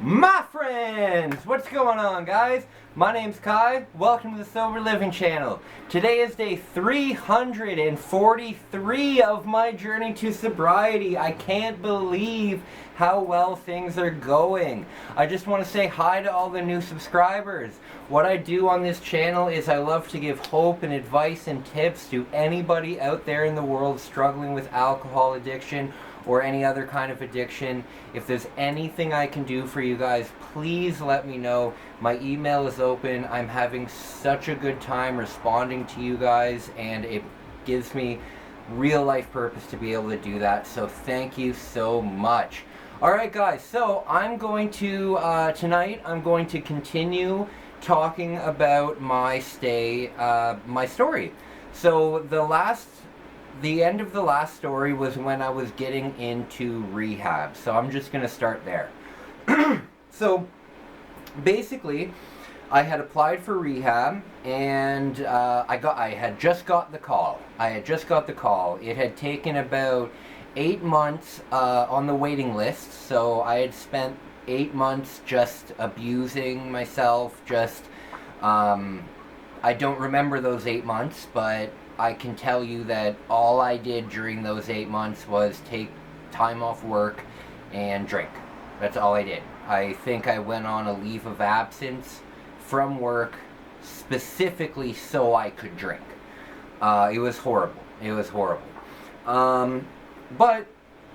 My friends, what's going on, guys? My name's Kai. Welcome to the Sober Living channel. Today is day 343 of my journey to sobriety. I can't believe how well things are going. I just want to say hi to all the new subscribers. What I do on this channel is I love to give hope and advice and tips to anybody out there in the world struggling with alcohol addiction or any other kind of addiction. If there's anything I can do for you guys, please let me know. My email is open. I'm having such a good time responding to you guys, and it gives me real life purpose to be able to do that. So thank you so much. Alright guys, so I'm going to, tonight I'm going to continue talking about my my story. So the end of the last story was when I was getting into rehab. So I'm just going to start there. So basically, I had applied for rehab, and I had just got the call. It had taken about 8 months on the waiting list. So I had spent 8 months just abusing myself. I don't remember those 8 months, but I can tell you that all I did during those 8 months was take time off work and drink. That's all I did. I think I went on a leave of absence from work specifically so I could drink. It was horrible. But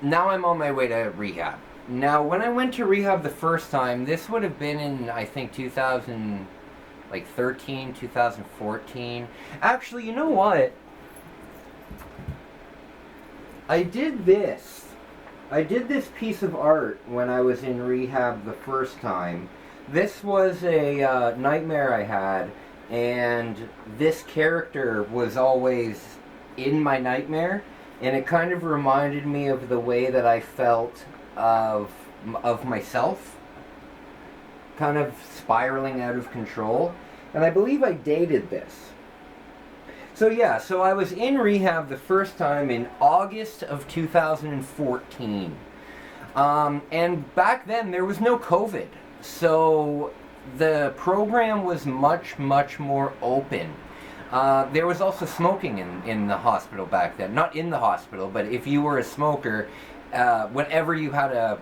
now I'm on my way to rehab. Now, when I went to rehab the first time, this would have been in, I think, 2013, 2014. Actually, you know what? I did this piece of art when I was in rehab the first time. This was a nightmare I had, and this character was always in my nightmare, and it kind of reminded me of the way that I felt of myself, kind of spiraling out of control. And I believe I dated this. So yeah, so I was in rehab the first time in August of 2014. And back then there was no COVID. So the program was much more open. There was also smoking in the hospital back then. Not in the hospital, but if you were a smoker, whenever you had a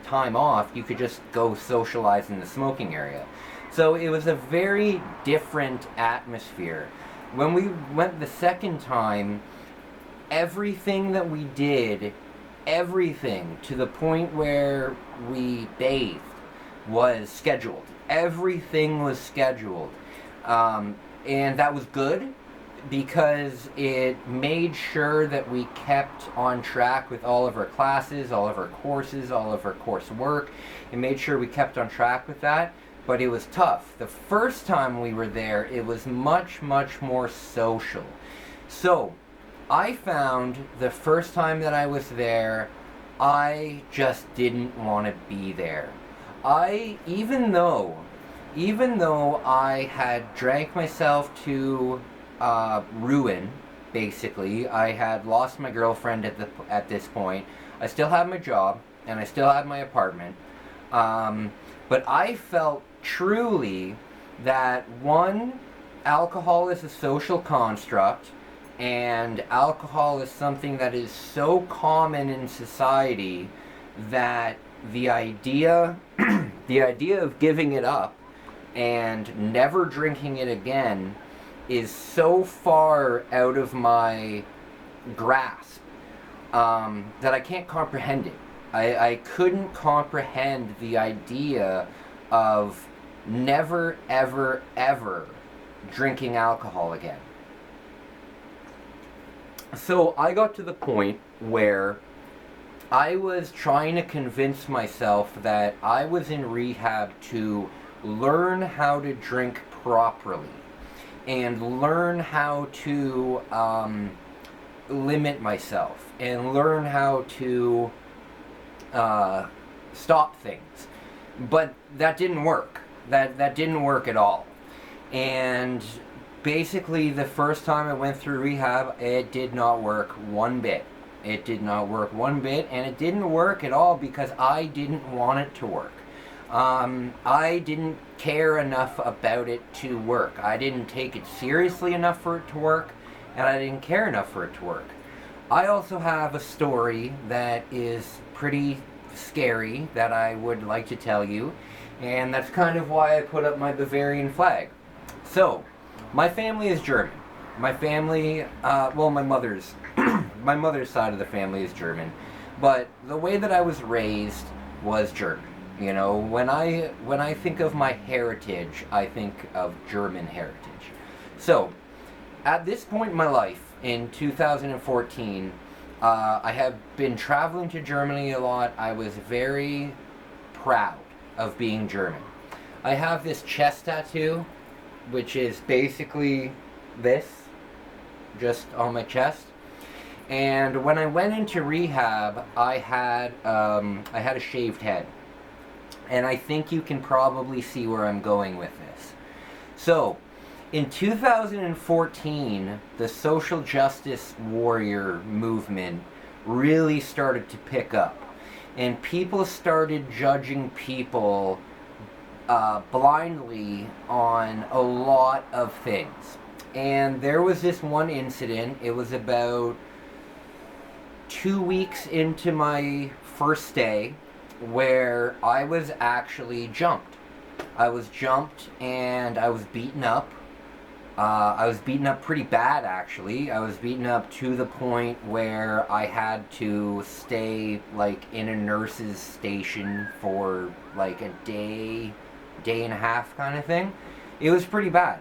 time off, you could just go socialize in the smoking area. So it was a very different atmosphere. When we went the second time, everything that we did, everything to the point where we bathed, was scheduled. Everything was scheduled. And that was good, because it made sure that we kept on track with all of our classes, all of our courses, all of our coursework. It made sure we kept on track with that, but it was tough. The first time we were there, it was much more social. So, I found the first time that I was there, I just didn't want to be there. Even though I had drank myself to ruin, basically. I had lost my girlfriend at this point. I still had my job, and I still had my apartment. But I felt truly that, one, alcohol is a social construct, and alcohol is something that is so common in society that the idea of giving it up and never drinking it again is so far out of my grasp that I can't comprehend it. I couldn't comprehend the idea of never, ever drinking alcohol again. So I got to the point where I was trying to convince myself that I was in rehab to learn how to drink properly and learn how to limit myself and learn how to stop things. But that didn't work. That didn't work at all. And basically the first time I went through rehab, it did not work one bit. It did not work one bit, and it didn't work at all because I didn't want it to work. I didn't care enough about it to work. I didn't take it seriously enough for it to work, and I didn't care enough for it to work. I also have a story that is pretty scary that I would like to tell you, and that's kind of why I put up my Bavarian flag. So, my family is German. My family, my mother's, my mother's side of the family is German, but the way that I was raised was German. You know, when I think of my heritage, I think of German heritage. So, at this point in my life, in 2014, I have been traveling to Germany a lot. I was very proud of being German. I have this chest tattoo, which is basically this, just on my chest. And when I went into rehab, I had a shaved head. And I think you can probably see where I'm going with this. So, in 2014, the social justice warrior movement really started to pick up. And people started judging people blindly on a lot of things. And there was this one incident. It was about 2 weeks into my first day where I was actually jumped. I was jumped and I was beaten up. I was beaten up pretty bad, actually. I was beaten up to the point where I had to stay, like, in a nurse's station for, like, a day and a half kind of thing. It was pretty bad.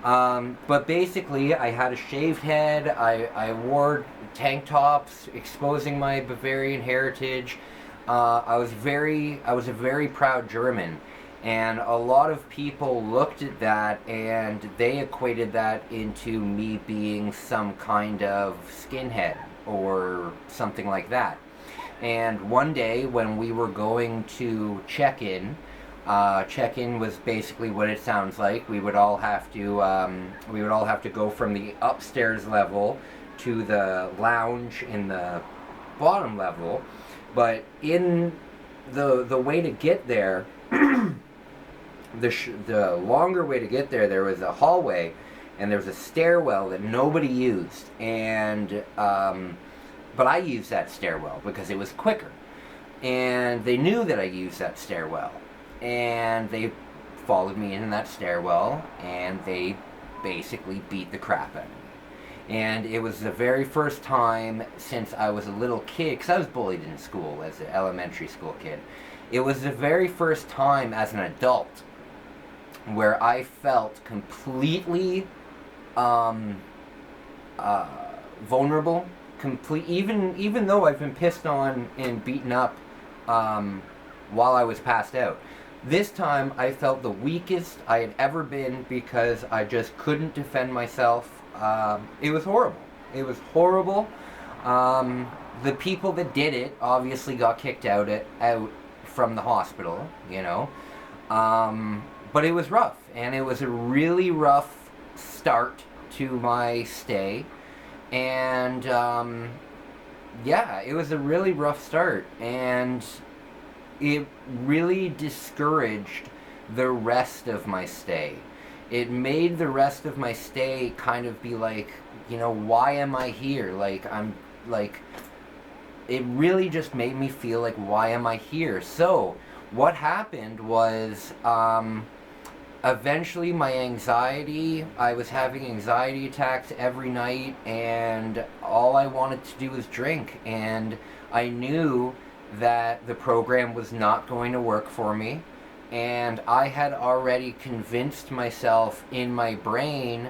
But basically, I had a shaved head. I wore tank tops, exposing my Bavarian heritage. I was a very proud German. And a lot of people looked at that and they equated that into me being some kind of skinhead or something like that. And one day when we were going to check-in was basically what it sounds like. We would all have to go from the upstairs level to the lounge in the bottom level. But in the way to get there, the longer way to get there was a hallway, and there was a stairwell that nobody used, and but I used that stairwell because it was quicker, and they knew that I used that stairwell, and they followed me in that stairwell, and they basically beat the crap out of me. And it was the very first time since I was a little kid, because I was bullied in school as an elementary school kid. It was the very first time as an adult where I felt completely vulnerable. Even though I've been pissed on and beaten up while I was passed out. This time I felt the weakest I had ever been because I just couldn't defend myself. It was horrible. It was horrible. The people that did it obviously got kicked out from the hospital, you know. But it was rough, and it was a really rough start to my stay. And it was a really rough start, and it really discouraged the rest of my stay. It made the rest of my stay kind of be like, you know, why am I here? It really just made me feel like, why am I here? So, what happened was, eventually my anxiety, I was having anxiety attacks every night, and all I wanted to do was drink, and I knew that the program was not going to work for me, and I had already convinced myself in my brain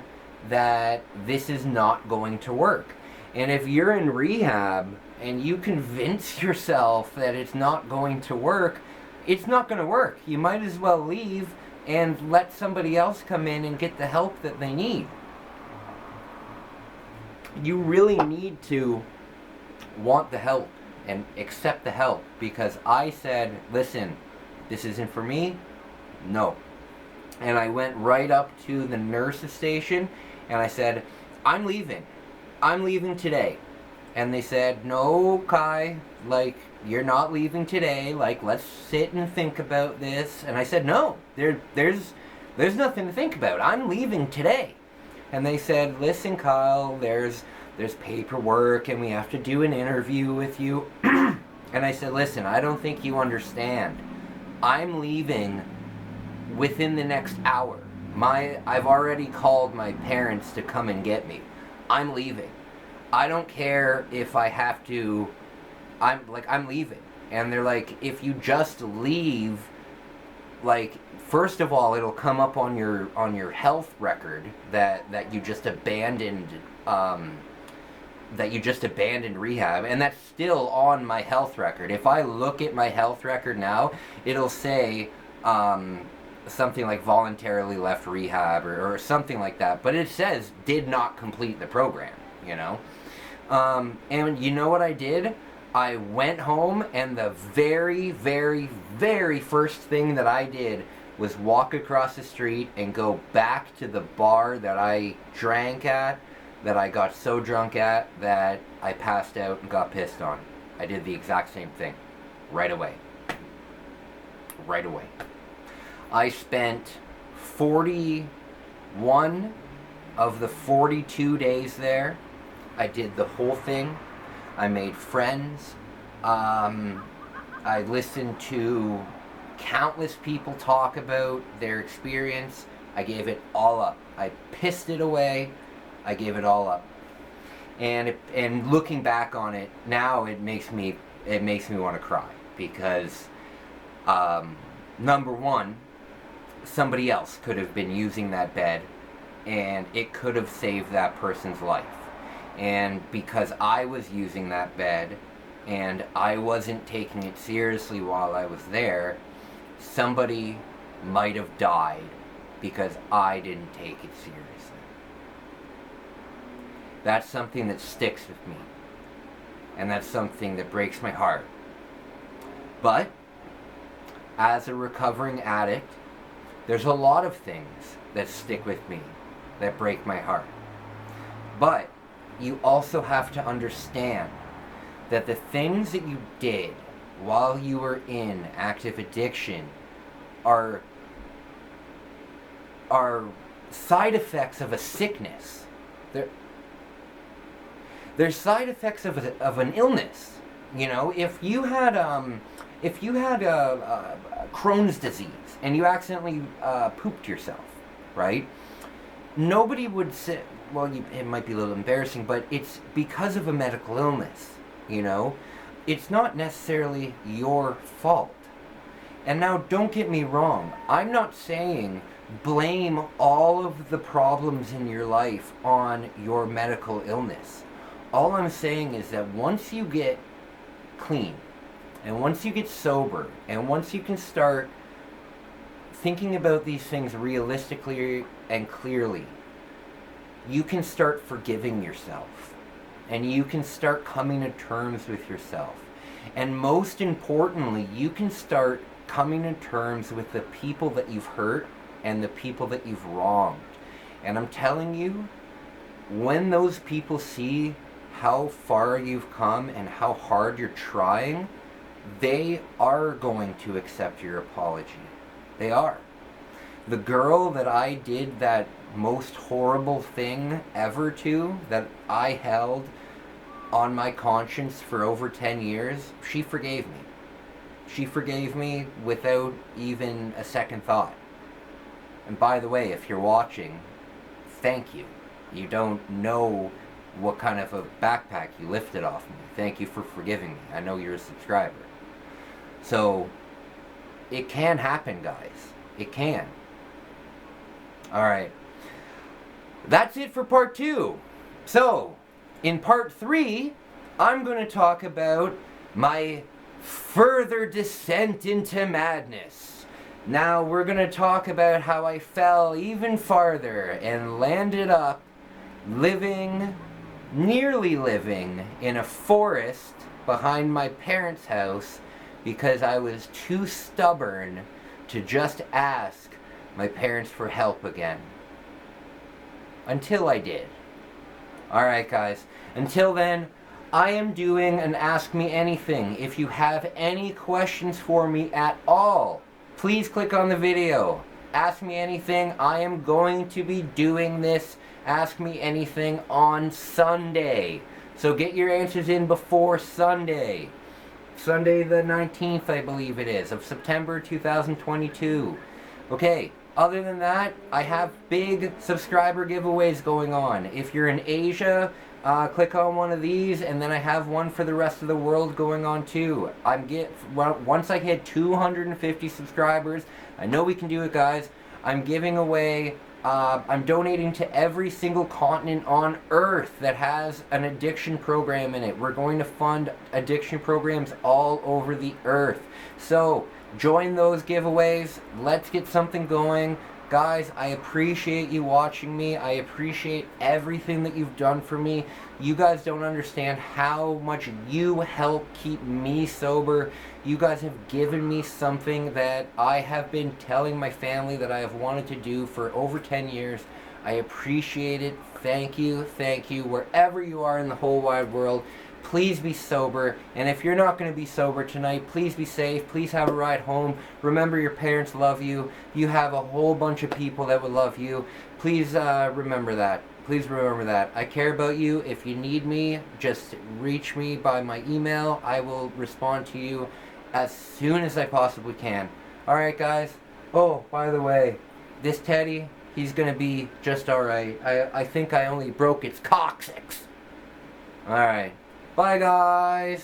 that this is not going to work. And if you're in rehab and you convince yourself that it's not going to work, it's not going to work. You might as well leave and let somebody else come in and get the help that they need. You really need to want the help and accept the help, because I said, listen, this isn't for me, no. And I went right up to the nurse's station and I said, I'm leaving today. And they said, no, Kai, like, you're not leaving today. Like, let's sit and think about this. And I said, no, there's nothing to think about. I'm leaving today. And they said, listen, Kyle, there's paperwork and we have to do an interview with you. And I said, listen, I don't think you understand. I'm leaving within the next hour. I've already called my parents to come and get me. I'm leaving. I don't care if I have to. I'm leaving. And they're like, if you just leave, like, first of all, it'll come up on your health record that you just abandoned rehab, and that's still on my health record. If I look at my health record now, it'll say something like voluntarily left rehab or something like that, but it says did not complete the program, you know. And you know what I did? I went home, and the very, very, very first thing that I did was walk across the street and go back to the bar that I drank at, that I got so drunk at that I passed out and got pissed on. I did the exact same thing. Right away. Right away. I spent 41 of the 42 days there. I did the whole thing. I made friends. I listened to countless people talk about their experience. I gave it all up. I pissed it away. I gave it all up. And looking back on it now, it makes me want to cry because number one, somebody else could have been using that bed, and it could have saved that person's life. And because I was using that bed and I wasn't taking it seriously while I was there, somebody might have died because I didn't take it seriously. That's something that sticks with me. And that's something that breaks my heart. But as a recovering addict, there's a lot of things that stick with me, that break my heart. But you also have to understand that the things that you did while you were in active addiction are side effects of a sickness. They're side effects of an illness. You know, if you had Crohn's disease and you accidentally pooped yourself, right? Nobody would say, well, it might be a little embarrassing, but it's because of a medical illness, you know? It's not necessarily your fault. And now, don't get me wrong, I'm not saying blame all of the problems in your life on your medical illness. All I'm saying is that once you get clean, and once you get sober, and once you can start thinking about these things realistically and clearly, you can start forgiving yourself. And you can start coming to terms with yourself. And most importantly, you can start coming to terms with the people that you've hurt and the people that you've wronged. And I'm telling you, when those people see how far you've come and how hard you're trying, they are going to accept your apology. They are. The girl that I did that most horrible thing ever to, that I held on my conscience for over 10 years, she forgave me. She forgave me without even a second thought. And by the way, if you're watching, thank you. You don't know what kind of a backpack you lifted off me. Thank you for forgiving me. I know you're a subscriber. So, it can happen, guys. It can. Alright. That's it for part 2. So, in part 3, I'm going to talk about my further descent into madness. Now, we're going to talk about how I fell even farther and landed up nearly living in a forest behind my parents' house because I was too stubborn to just ask my parents for help again. Until I did. Alright guys, until then, I am doing an Ask Me Anything. If you have any questions for me at all, please click on the video. Ask Me Anything. I am going to be doing this Ask Me Anything on Sunday. So get your answers in before Sunday. Sunday the 19th, I believe it is, of September 2022. Okay, other than that, I have big subscriber giveaways going on. If you're in Asia, click on one of these, and then I have one for the rest of the world going on too. Once I hit 250 subscribers, I know we can do it, guys. I'm giving away, I'm donating to every single continent on Earth that has an addiction program in it. We're going to fund addiction programs all over the Earth. So, join those giveaways. Let's get something going. Guys, I appreciate you watching me. I appreciate everything that you've done for me. You guys don't understand how much you help keep me sober. You guys have given me something that I have been telling my family that I have wanted to do for over 10 years. I appreciate it. Thank you. Thank you. Wherever you are in the whole wide world, please be sober. And if you're not going to be sober tonight, please be safe. Please have a ride home. Remember, your parents love you. You have a whole bunch of people that would love you. Please remember that. Please remember that. I care about you. If you need me, just reach me by my email. I will respond to you as soon as I possibly can. Alright, guys. Oh, by the way, this teddy, he's going to be just alright. I think I only broke its coccyx. Alright. Bye, guys.